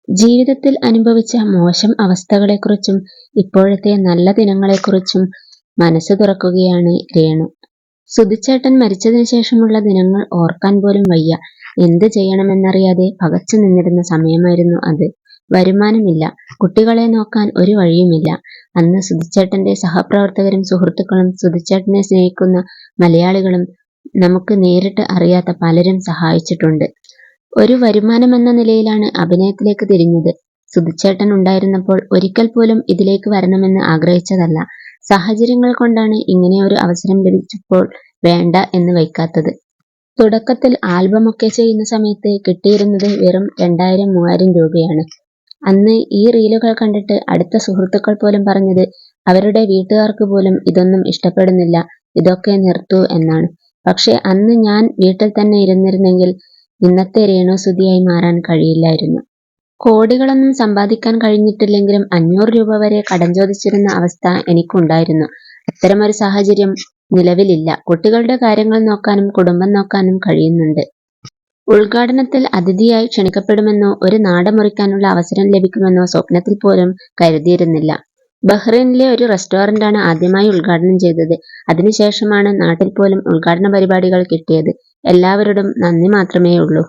ജീവിതത്തിൽ അനുഭവിച്ച മോശം അവസ്ഥകളെക്കുറിച്ചും ഇപ്പോഴത്തെ നല്ല ദിനങ്ങളെക്കുറിച്ചും മനസ്സ് തുറക്കുകയാണ് രേണു. സുധിച്ചേട്ടൻ മരിച്ചതിനു ശേഷമുള്ള ദിനങ്ങൾ ഓർക്കാൻ പോലും വയ്യ. എന്ത് ചെയ്യണമെന്നറിയാതെ പകച്ചു നിന്നിരുന്ന സമയമായിരുന്നു അത്. വരുമാനമില്ല, കുട്ടികളെ നോക്കാൻ ഒരു വഴിയുമില്ല. അന്ന് സുധിച്ചേട്ടന്റെ സഹപ്രവർത്തകരും സുഹൃത്തുക്കളും സുധിച്ചേട്ടനെ സ്നേഹിക്കുന്ന മലയാളികളും നമുക്ക് നേരിട്ട് അറിയാത്ത പലരും സഹായിച്ചിട്ടുണ്ട്. ഒരു വരുമാനമെന്ന നിലയിലാണ് അഭിനയത്തിലേക്ക് തിരിഞ്ഞത്. സുധിച്ചേട്ടൻ ഉണ്ടായിരുന്നപ്പോൾ ഒരിക്കൽ പോലും ഇതിലേക്ക് വരണമെന്ന് ആഗ്രഹിച്ചതല്ല. സാഹചര്യങ്ങൾ കൊണ്ടാണ് ഇങ്ങനെയൊരു അവസരം ലഭിച്ചപ്പോൾ വേണ്ട എന്ന് വയ്ക്കാത്തത്. തുടക്കത്തിൽ ആൽബമൊക്കെ ചെയ്യുന്ന സമയത്ത് കിട്ടിയിരുന്നത് വെറും 2000-3000 രൂപയാണ്. അന്ന് ഈ റീലുകൾ കണ്ടിട്ട് അടുത്ത സുഹൃത്തുക്കൾ പോലും പറഞ്ഞത് അവരുടെ വീട്ടുകാർക്ക് പോലും ഇതൊന്നും ഇഷ്ടപ്പെടുന്നില്ല, ഇതൊക്കെ നിർത്തൂ എന്നാണ്. പക്ഷെ അന്ന് ഞാൻ വീട്ടിൽ തന്നെ ഇരുന്നിരുന്നെങ്കിൽ ഇന്നത്തെ രേണു സുധിയായി മാറാൻ കഴിയില്ലായിരുന്നു. കോടികളൊന്നും സമ്പാദിക്കാൻ കഴിഞ്ഞിട്ടില്ലെങ്കിലും 500 രൂപ വരെ കടം ചോദിച്ചിരുന്ന അവസ്ഥ എനിക്കുണ്ടായിരുന്നു. അത്തരമൊരു സാഹചര്യം നിലവിലില്ല. കുട്ടികളുടെ കാര്യങ്ങൾ നോക്കാനും കുടുംബം നോക്കാനും കഴിയുന്നുണ്ട്. ഉദ്ഘാടനത്തിൽ അതിഥിയായി ക്ഷണിക്കപ്പെടുമെന്നോ ഒരു നാട മുറിക്കാനുള്ള അവസരം ലഭിക്കുമെന്നോ സ്വപ്നത്തിൽ പോലും കരുതിയിരുന്നില്ല. ബഹ്റൈനിലെ ഒരു റെസ്റ്റോറന്റാണ് ആദ്യമായി ഉദ്ഘാടനം ചെയ്തത്. അതിനുശേഷമാണ് നാട്ടിൽ പോലും ഉദ്ഘാടന പരിപാടികൾ കിട്ടിയത്. എല്ലാവരോടും നന്ദി മാത്രമേ ഉള്ളൂ.